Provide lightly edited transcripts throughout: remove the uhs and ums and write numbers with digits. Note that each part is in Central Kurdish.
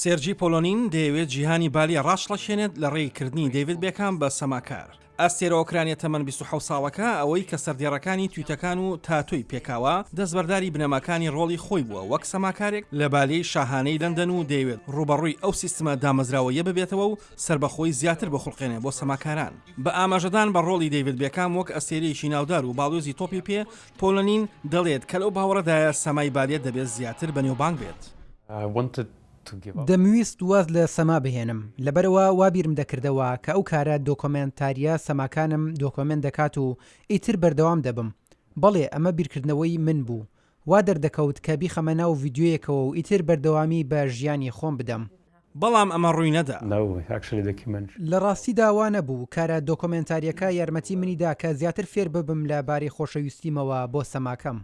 سێرجی پۆلۆنین دەیەوێت جیهانی بالی ڕاشڵەشێنێت لە ڕێیکردنی دەیڤید بێکام بە سەماکار. ئەستێرە ئۆکرانیە تەمەن 27 ساڵەکە ئەوەی کە سەردێڕەکانی تویتەکان و تاتۆی پێکاوە دەستبەرداری بنەماکانی ڕۆڵی خۆی بووە وەک سەماکارێک لە بالەی شاهانەی لەندەن و دەیەوێت ڕوبەڕووی ئەو سیستمە دامەزراوەیە ببێتەوە و سربەخۆی زیاتر بخڵقێنێ بۆ سەماکاران. بە ئاماژەدان بە ڕۆڵی دەیڤید بێکام وەک ئەستێرەیەکی ناودار و باڵۆزی تۆپی پێ پۆلۆنین دەڵێت کە لەو باوەڕەدایە سەمای بالێت دەبێت زیاتر بەنێوبانگ بێت. دەمویست واز لە سەما بهێنم لەبەرەوە وابیرم دەکردەوە کە ئەو کارە دۆکۆمنتاریە سەماکانم دۆکۆمنت دەکات و ئیتر بەردەوام دەبم. بەڵێ ئەمە بیرکردنەوەی من بوو. وا دەردەکەوت کە بیخەمە ناو ڤیددیۆیەکەوە و ئیتر بەردەوامی بە ژیانی خۆم بدەم. بەڵام ئەمە ڕووی نەدا. لە ڕاستی داوا نەبوو کارە دۆکۆمنتاریەکە یارمەتی منیدا کە زیاتر فێر ببم لەباری خۆشەویستیمەوە بۆ سەماکەم.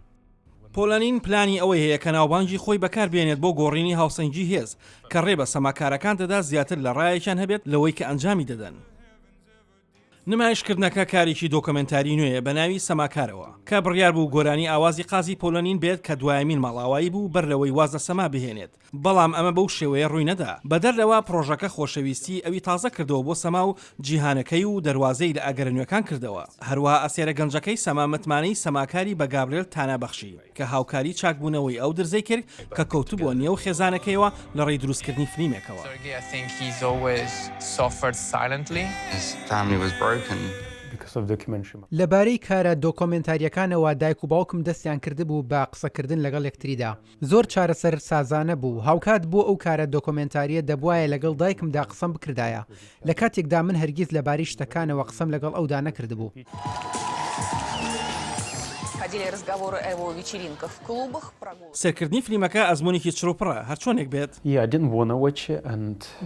پۆلۆنین پلانی ئەوەی هەیە کە ناوبانگی خۆی بەکاربێنێت بۆ گۆڕینی هاوسەنگی هێز کە ڕێ بە سەماکارەکان دەدا زیاتر لە ڕایەکیان هەبێت لەوەی کە ئەنجامی دەدەن. نمایشکردنەکە کارێکی دۆکۆمنتاری نوێیە بە ناوی سەماکارەوە کە بڕیار بوو گۆرانی ئاوازی قازی پۆلۆنین بێت کە دوایمین ماڵاوایی بوو بەرلەوەی وازە سەما بهێنێت. بەڵام ئەمە بەو شێوەیە ڕووی نەدا. بەدەرلەوە پرۆژەکە خۆشەویستی ئەوی تازە کردەوە بۆ سەما و جیهانەکەی و دەواازەی لە ئەگەرە نوێەکان کردەوە. هەروەها ئەسێرە گەنجەکەی سەما متمانەی سەماکاری بە گابرێل تانابەخشی کە هاوکاری چاکبوونەوەی ئەو درزەی کرد کە کەوتبووە نێو خێزانەکەیەوە لە ڕێی دروستکردنی فلیمێکەوە. لەبارەی کارە دۆکۆمنتاریەکانەوە دایک و باوکم دەستیان کردبوو بە قسەکردن لەگەڵ یەکتریدا. زۆر چارەسەر سازانە بوو. هاوکات بۆ ئەو کارە دۆکۆمنتاریە دەبوایە لەگەڵ دایکمدا قسەم بکردایە. لە کاتێکدا من هەرگیز لەبارەی شتەکانەوە قسەم لەگەڵ ئەودا نەکردبوو. سەرکردنی فلیمەکە ئەزمونێکی چڕوپڕە هەر چۆنێک بێت.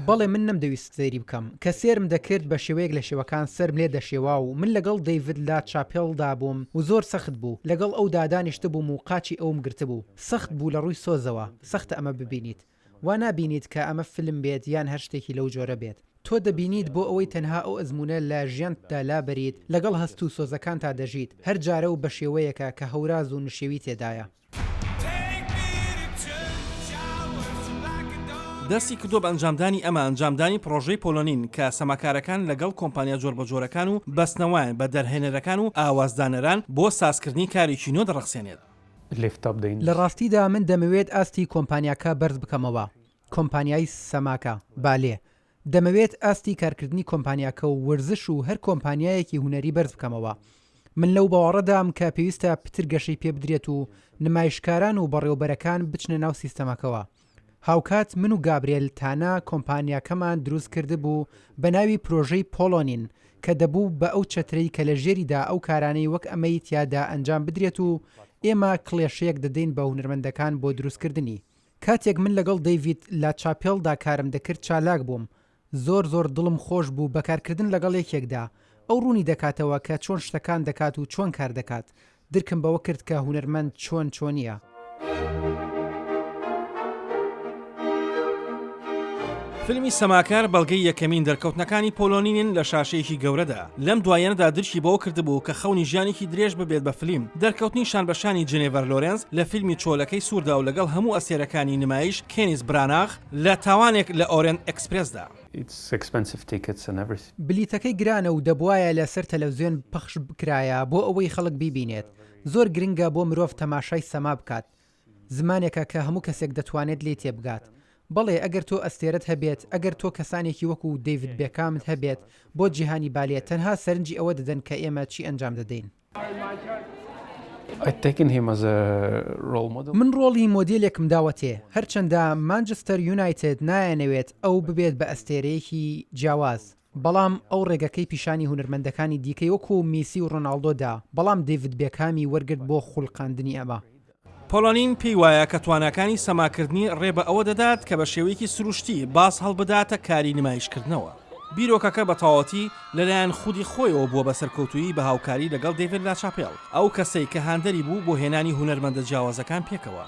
بەڵێ من نەمدەویست سەیری بکەم کە سێرم دەکرد بە شێوەیەک لە شێوەکان سەرم لێ دەشێوا و من لەگەڵ دەیڤید لا چاپێڵدا بووم و زۆر سەخت بوو. لەگەڵ ئەودا دانیشتە بووم و قاچی ئەوم گرتبوو. سەخت بوو لە ڕووی سۆزەوە. سەختە ئەمە ببینیت. وا نابینیت کە ئەمە فیلم بێت یان هەر شتێکی لەو جۆرە بێت. تۆ دەبینیت بۆ ئەوەی تەنها ئەو ئەزمونە لە ژیانتدا لابەریت لەگەڵ هەست و سۆزەکان تا دەژیت هەر جارە و بە شێوەیەکە کە هەوراز و نشێوی تێدایە. دەستی کردو بە ئەنجامدانی ئەمە ئەنجامدانی پرۆژەی پۆلۆنین کە سەماکارەکان لەگەڵ کۆمپانیا جۆربەجۆرەکان و بەستنەوەیان بە دەرهێنەرەکان و ئاوازدانەران بۆ سازکردنی کارێکی نۆ دەڕەخسێنێت. لە ڕاستیدا من دەمەوێت ئاستی کۆمپانیاکە بەرز بکەمەوە. کۆمپانیای سەماکە بالێ. دەمەوێت ئاستی کارکردنی کۆمپانیاکە و ورزش و هەر کۆمپانیایەکی هوەری بەرز بکەمەوە. من لەو باوەڕەدام کە پێویستە پتر گەشەی پێ بدرێت و نمایشکاران و بەڕێوەبەرەکان بچنە ناو سیستەمەکەوە. هاوکات من و گابرێل تانا کۆمپانیاکەمان دروست کرده بوو بە ناوی پرۆژەی پۆلۆنین کە دەبوو بە ئەو چەترەی کە لە ژێریدا ئەو کارانەی وەک ئەمەی تیادا ئەنجام بدرێت و ئێمە کڵێشەیەک دەدەین بە هونەرمەندەکان بۆ دروستکردنی. کاتێک من لەگەڵ دەیڤید لا چاپێڵدا کارم دەکرد چالاک بووم. زۆر دڵم خۆش بوو بەکارکردن لەگەڵ یەکێکدا. ئەو ڕوونی دەکاتەوە کە چۆن شتەکان دەکات و چۆن کار دەکات. درکم بەوە کرد کە هونەرمەند چۆنیە. فیلمی سەماکار بەڵگەی یەکەمین دەرکەوتنەکانی پۆلۆنینن لە شاشەیەکی گەورەدا. لەم دوایەنەدا درشی بەوە کردبوو کە خەونی ژیانێکی درێژ ببێت بە فیلم. دەرکەوتنی شانبەشانی جنێڤەر لۆرێنز لە فیلمی چۆلەکەی سووردا و لەگەڵ هەموو ئەسێرەکانی نمایش کێنیس براناغ لە تاوانێک لە ئۆرێنت ئەکسپرێسدا. بلیتەکەی گرانە و دەبوایە لەسەر تەلەڤیزیۆن پەخش بکرایە بۆ ئەوەی خەڵک بیبینێت. زۆر گرنگە بۆ مرۆڤ تەماشای سەما بکات. زمانێکە کە هەموو کەسێک دەتوانێت لێ تێبگات. بەڵێ ئەگەر تۆ ئەستێرت هەبێت ئەگەر تۆ کەسانێکی وەکو دەیڤید بێکامت هەبێت بۆ جیهانی بالێت تەنها سەرنجی ئەوە دەدەن کە ئێمە چی ئەنجام دەدەین. من ڕۆڵی مۆدیلێکم داوەتێ هەرچەندە مانچستەر یونایتد نایەنەوێت ئەو ببێت بە ئەستێرەیەکی جیاواز. بەڵام ئەو ڕێگەکەی پیشانی هونەرمەندەکانی دیکەی وەکو میسی و ڕۆناڵدۆدا بەڵام دەیڤید بێکامی وەرگرت بۆ خوڵقاندنی ئەمە. پۆلۆنین پێی وایە کە تواناکانی سەماکردنی ڕێ بە ئەوە دەدات کە بە شێوەیەکی سروشتی باس هەڵبداتە کاری نمایشکردنەوە. بیرۆکەکە بە تەواوەتی لەلایەن خودی خۆیەوە بووە بە سەرکەوتویی بە هاوکاری لەگەڵ دەیڤید لا چاپێڵ ئەو کەسەی کە هاندەری بوو بۆ هێنانی هونەرمەندە جیاوازەکان پێکەوە.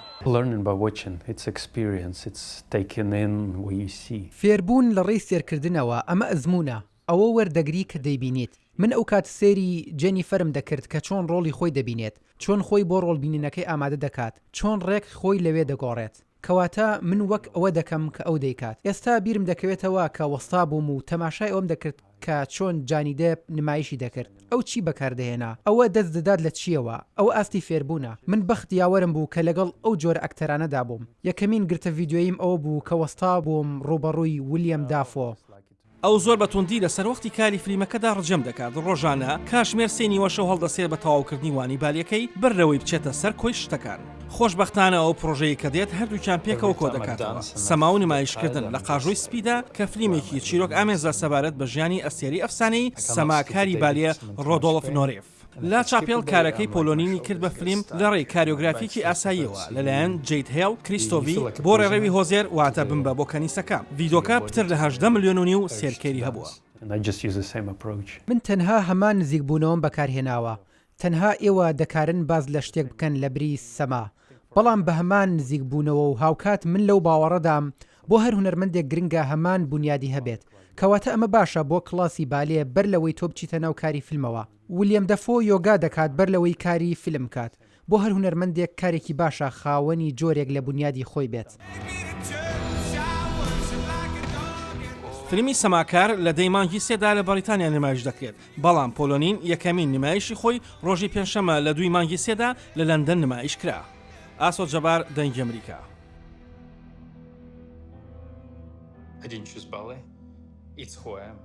فێربوون لە ڕێی سێرکردنەوە ئەمە ئەزمونە ئەوە وەردەگری کە دەیبینیت. من ئەو کات سێری جێنیفەرم دەکرد کە چۆن ڕۆڵی خۆی دەبینێت، چۆن خۆی بۆ ڕۆڵبینینەکەی ئامادە دەکات، چۆن ڕێک خۆی لەوێ دەگۆڕێت. کەواتە من وەک ئەوە دەکەم کە ئەو دەیکات. ئێستا بیرم دەکەوێتەوە کە وەستا بووم و تەماشای ئەوم دەکرد کە چۆن جانی دەپ نمایشی دەکرد. ئەو چی بەکاردەهێنا؟ ئەوە دەست دەدات لە چیەوە؟ ئەو ئاستی فێربوونە. من بەخت یاوەرم بوو کە لەگەڵ ئەو جۆرە ئەکتەرانەدا بووم. یەکەمین گرتە ڤیددیۆیم ئەوە بوو کە وەستا بووم ڕوبەڕووی ویلیەم دافۆ. ئەو زۆر بەتوندی لە سەروەختی کاری فلیمەکەدا ڕجەم دەکات. ڕۆژانە کاشمێر سێنی وەشە هەڵدەسێت بە تەواوکردنی وانی بالیەکەی بەرەوەی بچێتە سەر کۆی شتەکان. خۆشبەختانە ئەو پرۆژەیە کە دێت هەردووچیان پێکەوە کۆ دەکاتەوە. سەما و نمایشکردن لە قاژۆی سپیدا کە فلیمێکی چیرۆک ئامێزە سەبارەت بە ژیانی ئەستێری ئەفسانەی سەماکاری بالیە ڕۆدۆڵف نۆرێف. لا چاپێل کارەکەی پۆلۆنینی کرد بە فلیم لە ڕێی کاریۆگرافیکی ئاساییەوە لەلایەن جەید هێڵ کریستۆڤی بۆ ڕێڕەوی هۆزێر واتە بمبە بۆ کەنیسەکە. ڤیدۆکە پتر لە 18 ملیۆن و سێرکێری هەبووە. من تەنها هەمان نزیک بوونەوەم بەکارهێناوە. تەنها ئێوە دەکارن باز لە شتێک بکەن لە بری سەما. بەڵام بە هەمان نزیک بوونەوە و هاوکات من لەو باوەڕەدام بۆ هەر هونەرمەندێک گرنگە هەمان بنیادی هەبێت. کەواتە ئەمە باشە بۆ کڵاسی بالێ بەر لەوەی تۆ بچیتە ناو کاری فیلمەوە. ویلیەم دەفۆ یۆگا دەکات بەر لەوەی کاری فیلم کات. بۆ هەر هونەرمەندێک کارێکی باشە خاوەنی جۆرێک لە بنیادی خۆی بێت. فیلمی سەماکار لە دەیمانگی سێدا لە بەریتانیا نمایش دەکرێت. بەڵام پۆلۆنین یەکەمین نمایشی خۆی ڕۆژی پێنجشەمە لە 2 مانگی سێدا لە لەندەن نمایش کرا. ئاسۆ جەبار، دەنگی ئەمریکا. I didn't choose ballet. It's who I am.